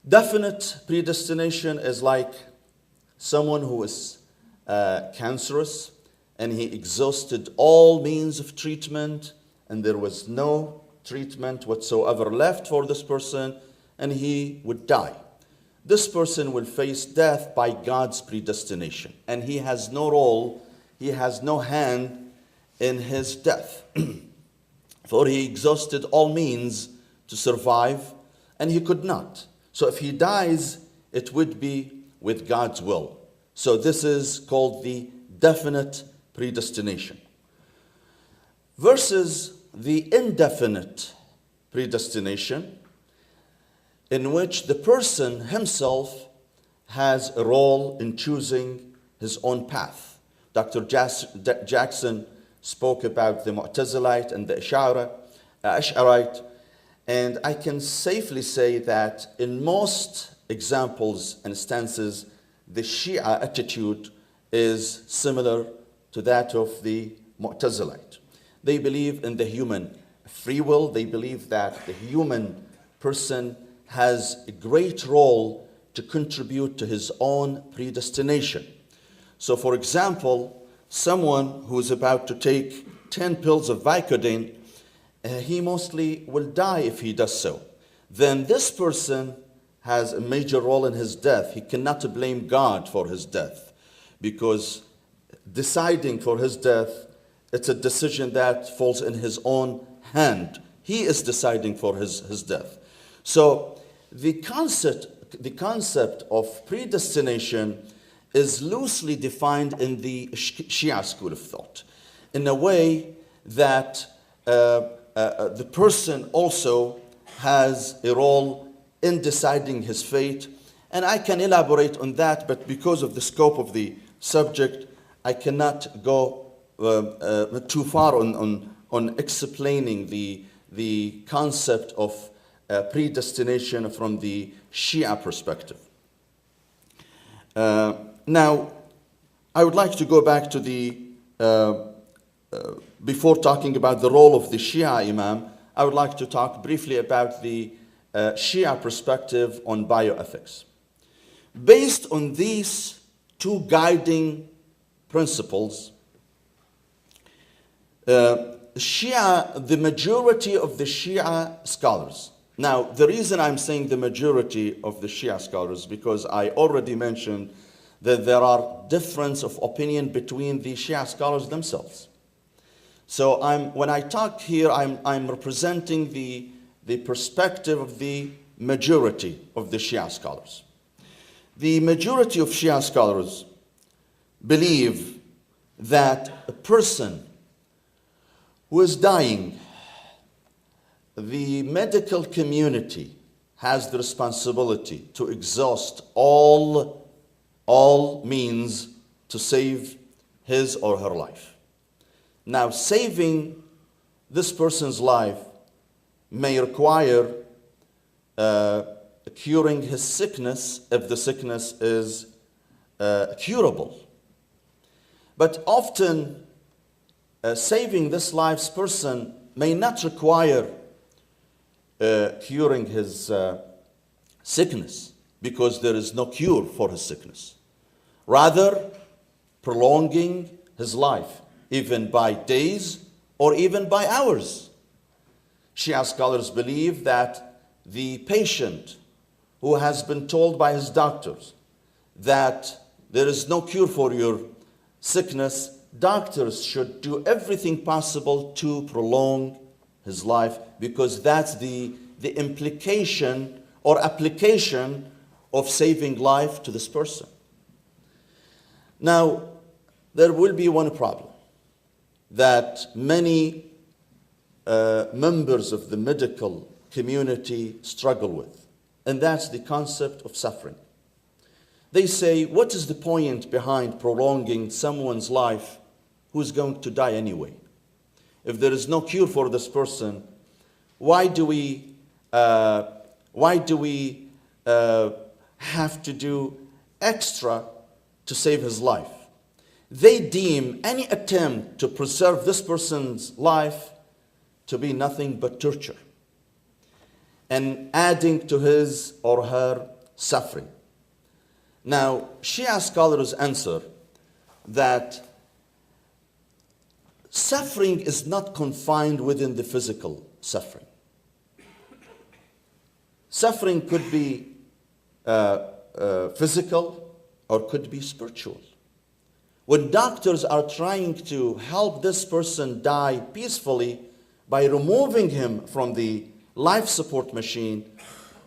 Definite predestination is like someone who is cancerous and he exhausted all means of treatment and there was no treatment whatsoever left for this person and he would die. This person will face death by God's predestination and he has no role, he has no hand in his death. For he exhausted all means to survive and he could not. So if he dies, it would be with God's will. So this is called the definite predestination. Versus the indefinite predestination, in which the person himself has a role in choosing his own path. Dr. Jackson spoke about the Mu'tazilite and the Ash'arite, and I can safely say that in most examples and instances, the Shia attitude is similar to that of the Mu'tazilite. They believe in the human free will. They believe that the human person has a great role to contribute to his own predestination. So for example, someone who is about to take 10 pills of Vicodin, he mostly will die if he does so. Then this person has a major role in his death. He cannot blame God for his death because deciding for his death, it's a decision that falls in his own hand. He is deciding for his death. So the concept of predestination is loosely defined in the Shia school of thought, in a way that the person also has a role in deciding his fate. And I can elaborate on that, but because of the scope of the subject, I cannot go too far on explaining the concept of predestination from the Shia perspective. Now, I would like to go back to the, before talking about the role of the Shia Imam, I would like to talk briefly about the Shia perspective on bioethics. Based on these two guiding principles, the majority of the Shia scholars. Now, the reason I'm saying the majority of the Shia scholars, because I already mentioned that there are difference of opinion between the Shia scholars themselves. So when I talk here, I'm representing the perspective of the majority of the Shia scholars. The majority of Shia scholars believe that a person who is dying, the medical community has the responsibility to exhaust all means to save his or her life. Now, saving this person's life may require curing his sickness if the sickness is curable. But often, saving this life's person may not require curing his sickness because there is no cure for his sickness. Rather, prolonging his life, even by days or even by hours. Shia scholars believe that the patient who has been told by his doctors that there is no cure for your sickness, doctors should do everything possible to prolong his life, because that's the implication or application of saving life to this person. Now, there will be one problem that many members of the medical community struggle with, and that's the concept of suffering. They say, what is the point behind prolonging someone's life who's going to die anyway? If there is no cure for this person, why do we have to do extra to save his life? They deem any attempt to preserve this person's life to be nothing but torture and adding to his or her suffering. Now, Shia scholars answer that suffering is not confined within the physical suffering. Suffering could be physical or could be spiritual. When doctors are trying to help this person die peacefully by removing him from the life support machine,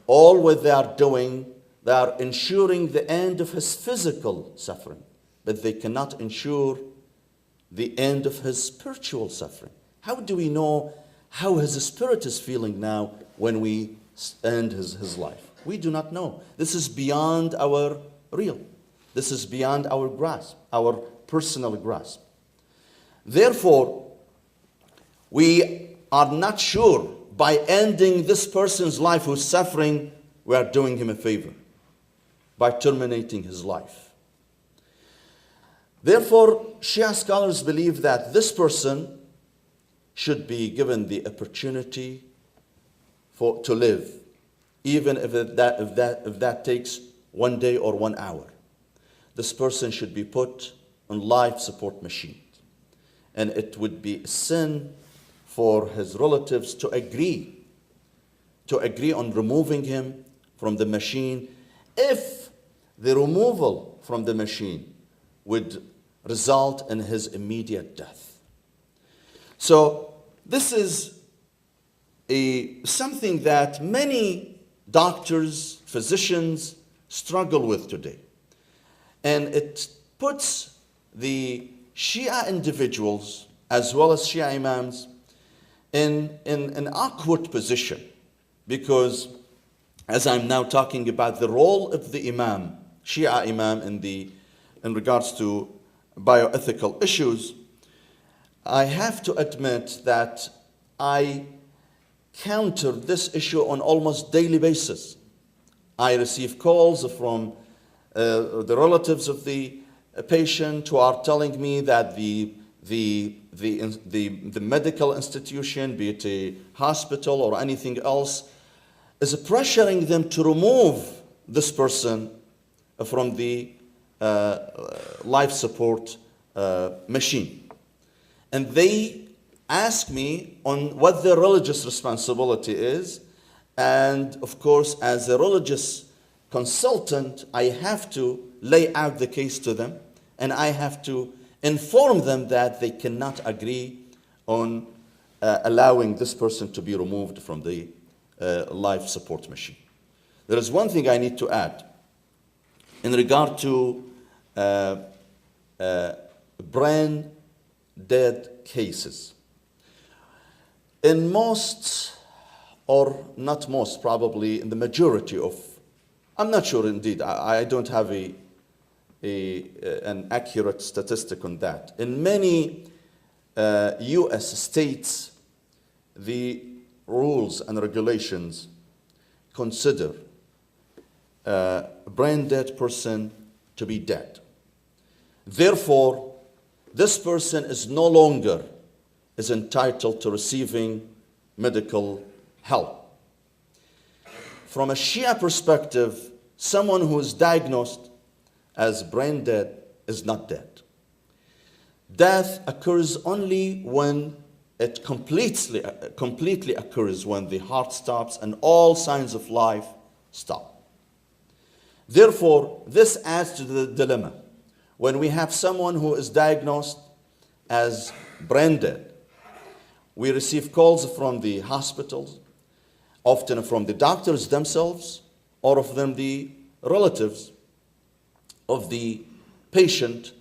all what they are doing, they are ensuring the end of his physical suffering, but they cannot ensure the end of his spiritual suffering. How do we know how his spirit is feeling now when we end his life? We do not know. This is beyond our real. This is beyond our grasp, our personal grasp. Therefore, we are not sure by ending this person's life who's suffering, we are doing him a favor by terminating his life. Therefore, Shia scholars believe that this person should be given the opportunity to live, even if that takes 1 day or 1 hour. This person should be put on life support machine. And it would be a sin for his relatives to agree on removing him from the machine if the removal from the machine would result in his immediate death. So this is something that many doctors, physicians struggle with today. And it puts the Shia individuals as well as Shia imams in an awkward position, because as I'm now talking about the role of the imam, Shia imam in regards to bioethical issues, I have to admit that I counter this issue on almost daily basis. I receive calls from the relatives of the patient who are telling me that the medical institution, be it a hospital or anything else, is pressuring them to remove this person from the life support machine. And they ask me on what their religious responsibility is. And of course, as a religious consultant, I have to lay out the case to them, and I have to inform them that they cannot agree on allowing this person to be removed from the life support machine. There is one thing I need to add in regard to brain dead cases. In most, or not most, probably in the majority of, I'm not sure indeed, I don't have an accurate statistic on that. In many US states, the rules and regulations consider a brain dead person to be dead. Therefore, this person is no longer entitled to receiving medical help. From a Shia perspective, someone who is diagnosed as brain dead is not dead. Death occurs only when it completely occurs, when the heart stops and all signs of life stop. Therefore, this adds to the dilemma. When we have someone who is diagnosed as brain dead, we receive calls from the hospitals, often from the doctors themselves, or from the relatives of the patient,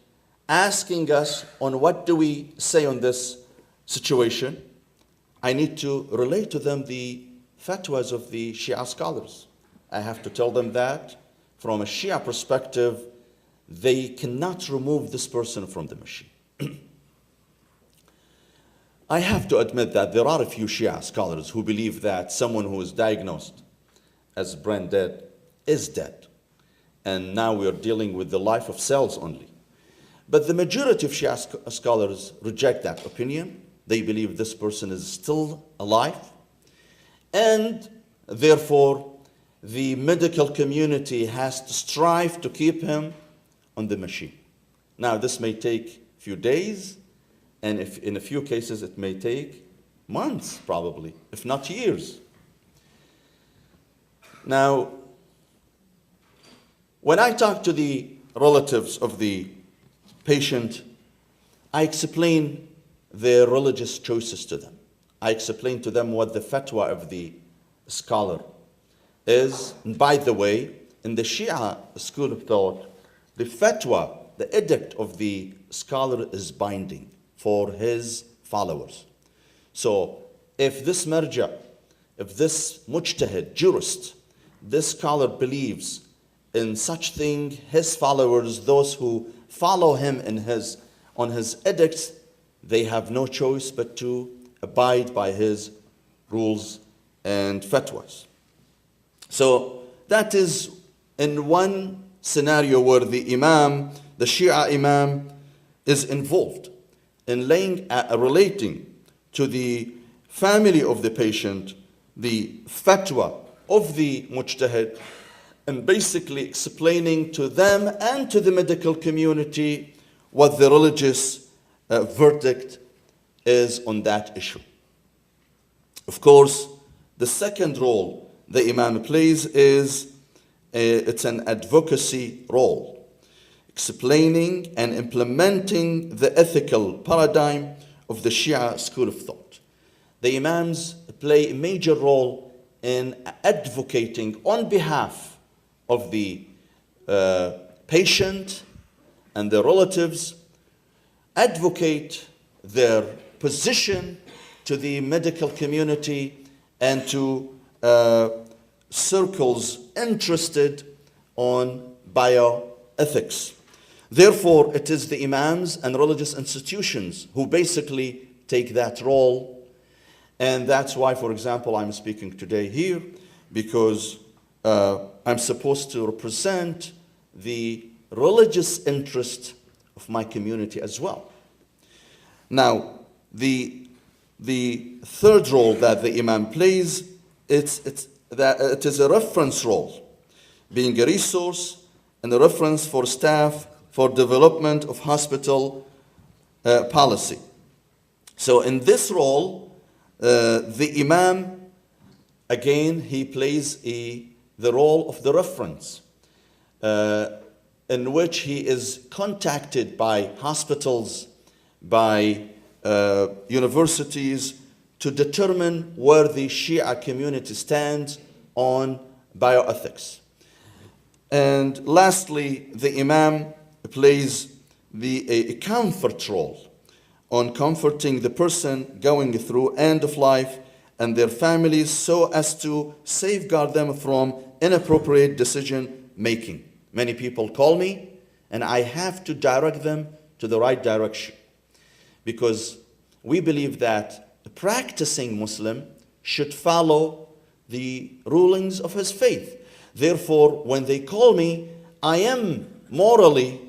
asking us on what do we say on this situation. I need to relay to them the fatwas of the Shia scholars. I have to tell them that from a Shia perspective, they cannot remove this person from the machine. I have to admit that there are a few Shia scholars who believe that someone who is diagnosed as brain dead is dead. And now we are dealing with the life of cells only. But the majority of Shia scholars reject that opinion. They believe this person is still alive. And therefore, the medical community has to strive to keep him on the machine. Now, this may take a few days, and if in a few cases it may take months probably, if not years. Now, when I talk to the relatives of the patient, I explain their religious choices to them. I explain to them what the fatwa of the scholar is. And by the way, in the Shia school of thought, the fatwa, the edict of the scholar is binding for his followers. So if this marja, if this mujtahid, jurist, this scholar believes in such thing, his followers, those who follow him on his edicts, they have no choice but to abide by his rules and fatwas. So that is in one scenario where the imam, the Shia imam, is involved in relating to the family of the patient the fatwa of the mujtahid, and basically explaining to them and to the medical community what the religious verdict is on that issue. Of course, the second role the imam plays is it's an advocacy role, explaining and implementing the ethical paradigm of the Shia school of thought. The imams play a major role in advocating on behalf of the patient and their relatives, advocate their position to the medical community and to circles interested on bioethics. Therefore, it is the imams and religious institutions who basically take that role. And that's why, for example, I'm speaking today here, because I'm supposed to represent the religious interest of my community as well. Now, the third role that the imam plays, it is a reference role, being a resource and a reference for staff for development of hospital policy. So in this role, the imam, again, he plays the role of the reference, in which he is contacted by hospitals, by universities, to determine where the Shia community stands on bioethics. And lastly, the imam plays a comfort role on comforting the person going through end of life and their families, so as to safeguard them from inappropriate decision making. Many people call me and I have to direct them to the right direction, because we believe that a practicing Muslim should follow the rulings of his faith. Therefore, when they call me, I am morally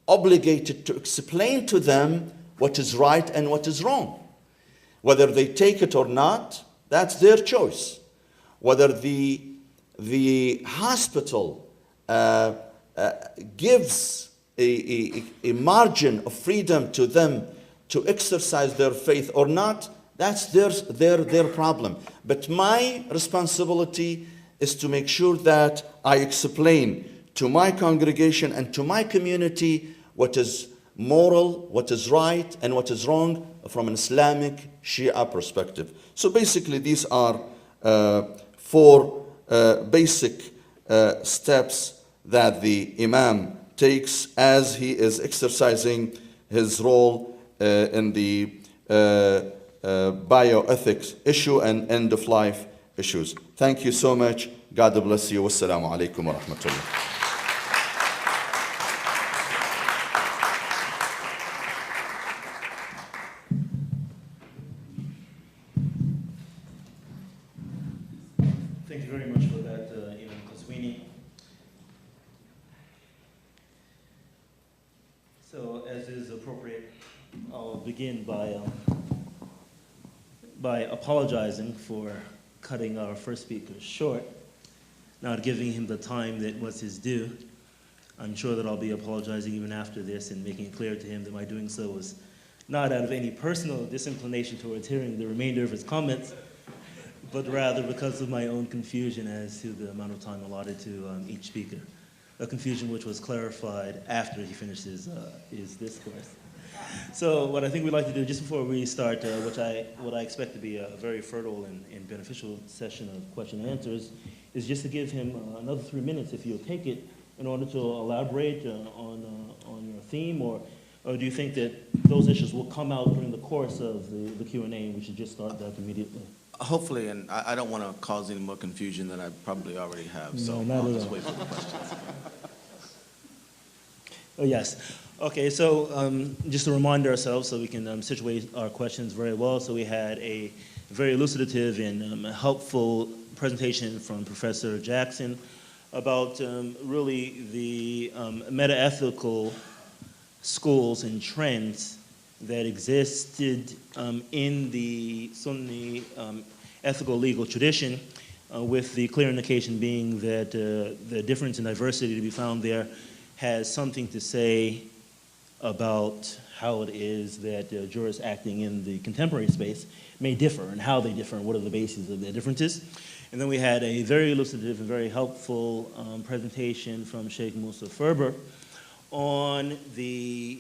obligated to explain to them what is right and what is wrong. Whether they take it or not, that's their choice. Whether the hospital gives a margin of freedom to them to exercise their faith or not, that's their problem. But my responsibility is to make sure that I explain to my congregation and to my community what is moral, what is right, and what is wrong from an Islamic Shia perspective. So basically, these are four basic steps that the imam takes as he is exercising his role in the bioethics issue and end-of-life issues. Thank you so much. God bless you. Wassalamu alaikum wa rahmatullah. Thank you very much for that, Imam Qaswini. So, as is appropriate, I'll begin by apologizing for cutting our first speaker short. not giving him the time that was his due. I'm sure that I'll be apologizing even after this and making it clear to him that my doing so was not out of any personal disinclination towards hearing the remainder of his comments, but rather because of my own confusion as to the amount of time allotted to each speaker. A confusion which was clarified after he finished his discourse. So what I think we'd like to do, just before we start, what I expect to be a very fertile and beneficial session of question and answers, is just to give him another 3 minutes, if you'll take it, in order to elaborate on your theme, or do you think that those issues will come out during the course of the Q&A, and we should just start that immediately? Hopefully, and I don't want to cause any more confusion than I probably already have, so I'll just wait for the questions. Oh, yes. Okay, so just to remind ourselves so we can situate our questions very well. So we had a very elucidative and helpful presentation from Professor Jackson about really the meta-ethical schools and trends that existed in the Sunni ethical legal tradition, with the clear indication being that the difference in diversity to be found there has something to say about how it is that jurists acting in the contemporary space may differ, and how they differ, and what are the bases of their differences. And then we had a very elucidative and very helpful presentation from Sheikh Musa Ferber on the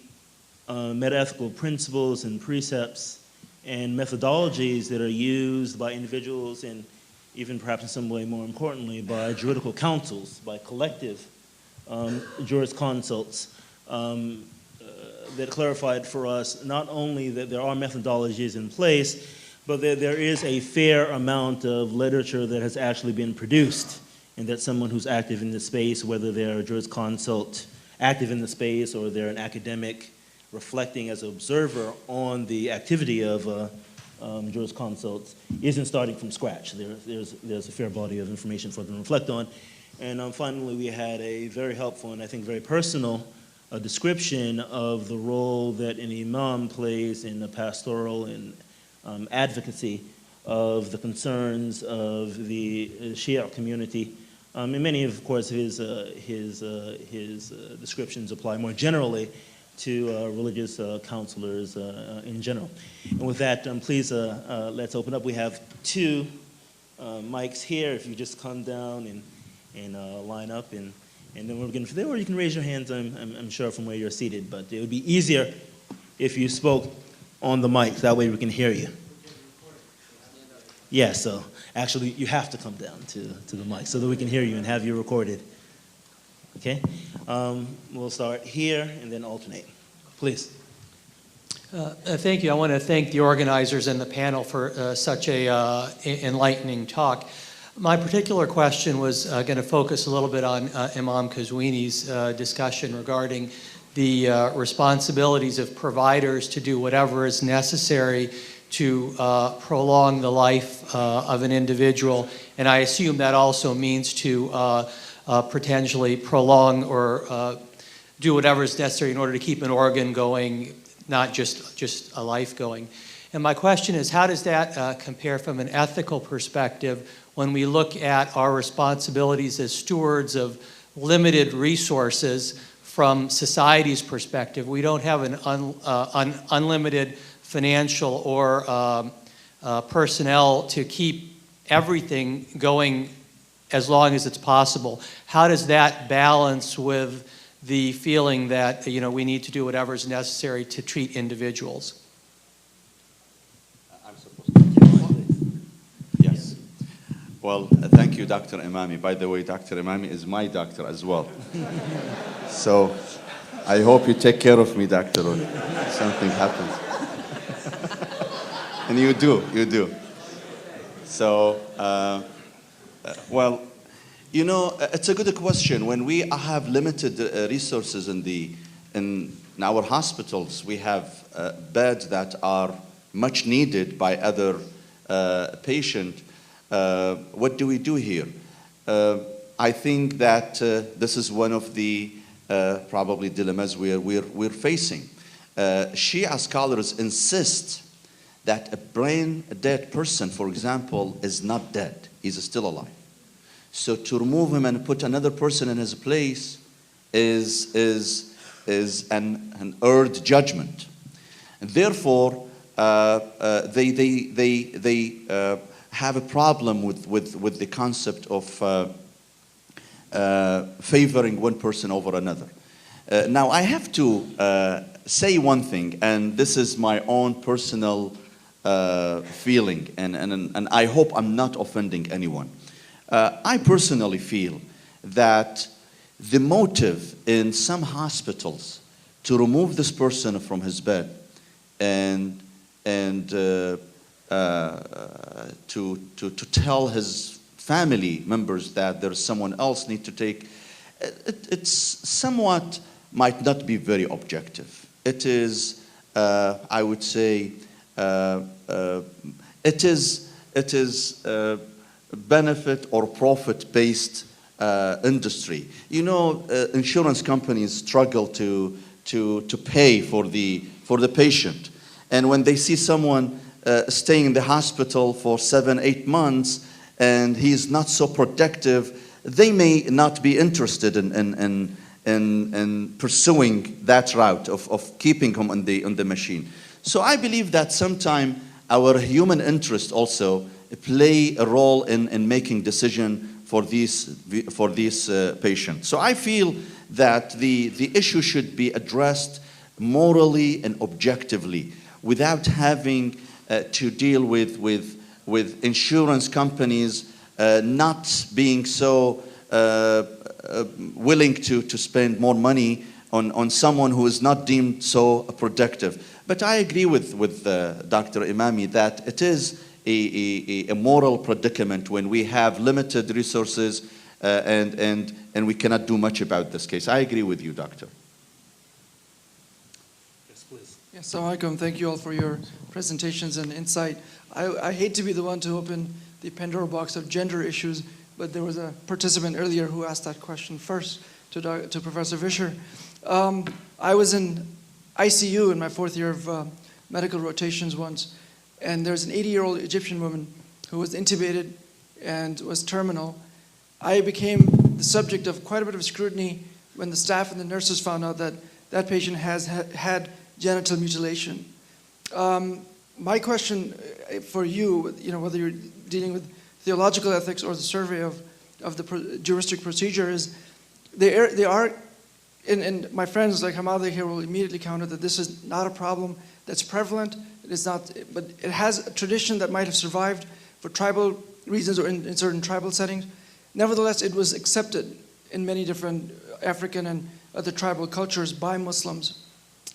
meta-ethical principles and precepts and methodologies that are used by individuals, and even perhaps in some way more importantly by juridical councils, by collective jurisconsults, that clarified for us not only that there are methodologies in place, but that there is a fair amount of literature that has actually been produced, and that someone who's active in the space, whether they're a jurisconsult active in the space or they're an academic reflecting as an observer on the activity of jurisconsults, isn't starting from scratch. There's a fair body of information for them to reflect on. And finally, we had a very helpful and I think very personal description of the role that an imam plays in the pastoral and advocacy of the concerns of the Shia community. And many, of course, his descriptions apply more generally to religious counselors in general. And with that, please let's open up. We have two mics here. If you just come down and line up, and then we're going to, or you can raise your hands, I'm sure, from where you're seated, but it would be easier if you spoke on the mic. That way we can hear you. Yeah, so actually you have to come down to the mic so that we can hear you and have you recorded. Okay? We'll start here and then alternate. Please. Thank you. I want to thank the organizers and the panel for such a enlightening talk. My particular question was going to focus a little bit on Imam Qazwini's discussion regarding the responsibilities of providers to do whatever is necessary to prolong the life of an individual. And I assume that also means to potentially prolong or do whatever is necessary in order to keep an organ going, not just a life going. And my question is, how does that compare from an ethical perspective when we look at our responsibilities as stewards of limited resources from society's perspective? We don't have an unlimited financial or personnel to keep everything going as long as it's possible. How does that balance with the feeling that we need to do whatever is necessary to treat individuals? I'm supposed to. Yes. Well, thank you, Dr. Imami. By the way, Dr. Imami is my doctor as well. So I hope you take care of me, doctor, if something happens. And you do. So, well, it's a good question. When we have limited resources in our hospitals, we have beds that are much needed by other patients. What do we do here? I think that this is one of the probably dilemmas we're facing. Shia scholars insist that a brain dead person, for example, is not dead. He's still alive. So to remove him and put another person in his place is an earned judgment. Therefore, they have a problem with the concept of favoring one person over another. Now, I have to say one thing, and this is my own personal feeling, and I hope I'm not offending anyone. I personally feel that the motive in some hospitals to remove this person from his bed and to tell his family members that there's someone else need to take, it's somewhat might not be very objective. It is, I would say, it is benefit or profit-based industry. You know, insurance companies struggle to pay for the patient, and when they see someone staying in the hospital for 7-8 months and he's not so productive, they may not be interested in pursuing that route of keeping him on the machine. So I believe that sometime our human interest also play a role in making decision for these patients. So I feel that the issue should be addressed morally and objectively, without having to deal with insurance companies not being so willing to spend more money on someone who is not deemed so productive. But I agree with Dr. Imami that it is a moral predicament when we have limited resources and we cannot do much about this case. I agree with you, Doctor. Yes, please. Yes, Assalamu alaikum. Thank you all for your presentations and insight. I hate to be the one to open the Pandora box of gender issues, but there was a participant earlier who asked that question first to Professor Fisher. I was in ICU in my 4th year of medical rotations once, and there's an 80-year-old Egyptian woman who was intubated and was terminal. I became the subject of quite a bit of scrutiny when the staff and the nurses found out that that patient has had genital mutilation. My question for you, whether you're dealing with theological ethics or the survey of the juristic procedure, is they are, and my friends like Hamada here will immediately counter that this is not a problem that's prevalent. It is not, but it has a tradition that might have survived for tribal reasons or in certain tribal settings. Nevertheless, it was accepted in many different African and other tribal cultures by Muslims.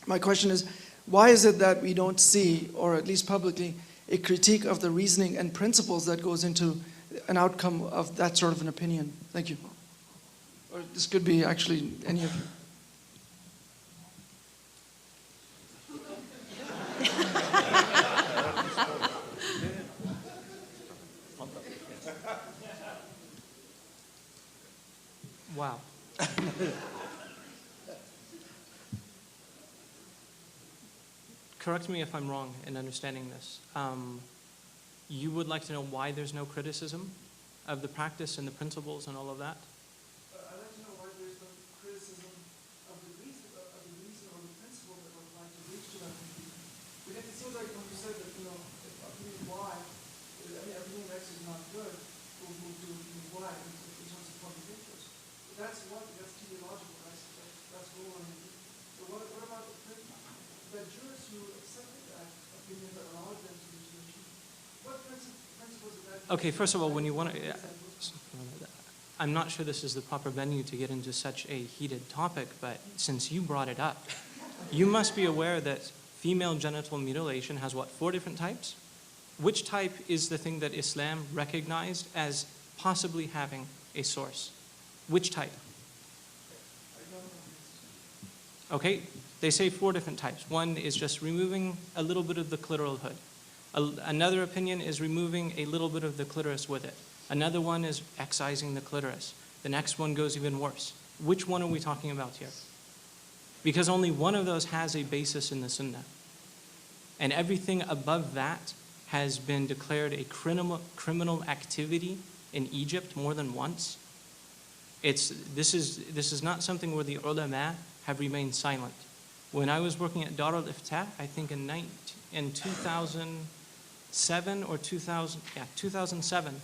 My question is, why is it that we don't see, or at least publicly, a critique of the reasoning and principles that goes into an outcome of that sort of an opinion? Thank you. Or this could be actually any of you. Wow. Correct me if I'm wrong in understanding this. You would like to know why there's no criticism of the practice and the principles and all of that? I'd like to know why there's no criticism of the reason or the principle that we're trying to reach to that conclusion. Because it seems like when you said that, if opinion Y, opinion X is not good, we'll move to opinion Y in terms of public interest. But that's teleological, that's rule on it. So what about the jurors who accepted that opinion that allowed them to reach the issue? What principles of that? Okay, first of all, when you want to, I'm not sure this is the proper venue to get into such a heated topic, but since you brought it up, you must be aware that female genital mutilation has what, 4 different types? Which type is the thing that Islam recognized as possibly having a source? Which type? Okay, they say 4 different types. One is just removing a little bit of the clitoral hood. Another opinion is removing a little bit of the clitoris with it. Another one is excising the clitoris. The next one goes even worse. Which one are we talking about here? Because only one of those has a basis in the Sunnah. And everything above that has been declared a criminal activity in Egypt more than once. This is not something where the ulama have remained silent. When I was working at Dar al-Iftah, I think in 2007 or 2007,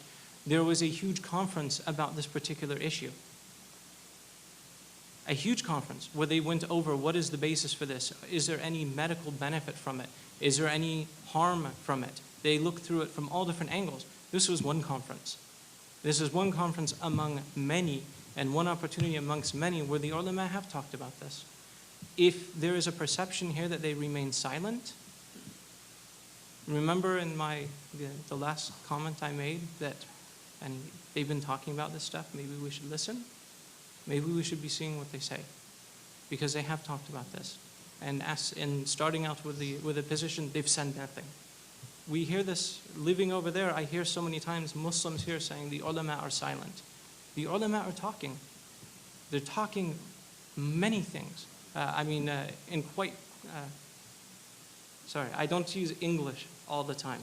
there was a huge conference about this particular issue. A huge conference where they went over what is the basis for this. Is there any medical benefit from it? Is there any harm from it? They looked through it from all different angles. This was one conference. This is one conference among many and one opportunity amongst many where the ulama have talked about this. If there is a perception here that they remain silent, remember in the last comment I made that, and they've been talking about this stuff, maybe we should listen. Maybe we should be seeing what they say, because they have talked about this. And starting out with the position, they've said nothing. We hear this living over there. I hear so many times Muslims here saying the ulama are silent. The ulama are talking. They're talking many things. Sorry, I don't use English all the time.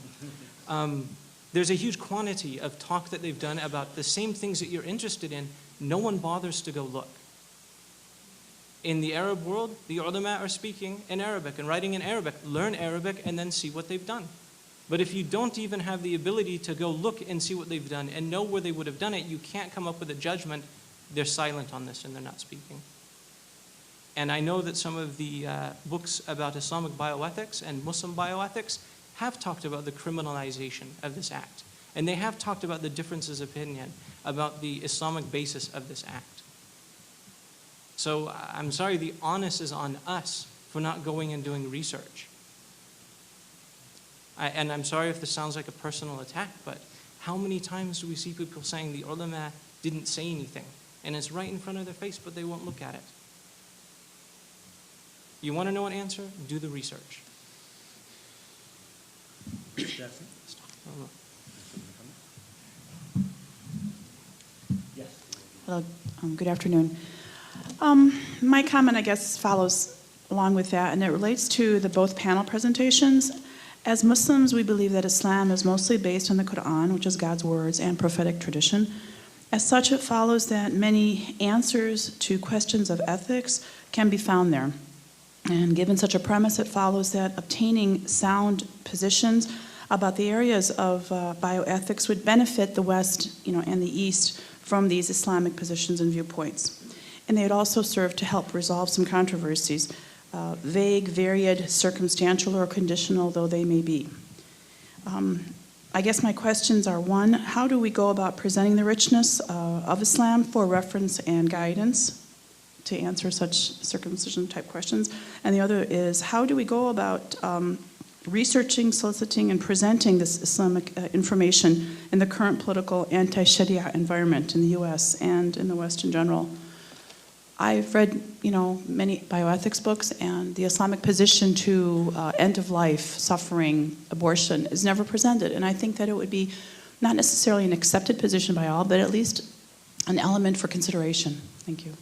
There's a huge quantity of talk that they've done about the same things that you're interested in. No one bothers to go look. In the Arab world, the ulama are speaking in Arabic and writing in Arabic. Learn Arabic and then see what they've done. But if you don't even have the ability to go look and see what they've done and know where they would have done it, you can't come up with a judgment. They're silent on this and they're not speaking. And I know that some of the books about Islamic bioethics and Muslim bioethics have talked about the criminalization of this act. And they have talked about the differences of opinion about the Islamic basis of this act. So I'm sorry, the onus is on us for not going and doing research. And I'm sorry if this sounds like a personal attack, but how many times do we see people saying the ulama didn't say anything? And it's right in front of their face, but they won't look at it. You want to know an answer? Do the research. Hello, good afternoon. My comment, I guess, follows along with that, and it relates to the both panel presentations. As Muslims, we believe that Islam is mostly based on the Quran, which is God's words, and prophetic tradition. As such, it follows that many answers to questions of ethics can be found there. And given such a premise, it follows that obtaining sound positions about the areas of bioethics would benefit the West, and the East from these Islamic positions and viewpoints. And they would also serve to help resolve some controversies, vague, varied, circumstantial, or conditional though they may be. I guess my questions are, one, how do we go about presenting the richness of Islam for reference and guidance to answer such circumcision-type questions? And the other is, how do we go about researching, soliciting, and presenting this Islamic information in the current political anti-Sharia environment in the U.S. and in the West in general? I've read, many bioethics books, and the Islamic position to end of life, suffering, abortion is never presented. And I think that it would be not necessarily an accepted position by all, but at least an element for consideration. Thank you.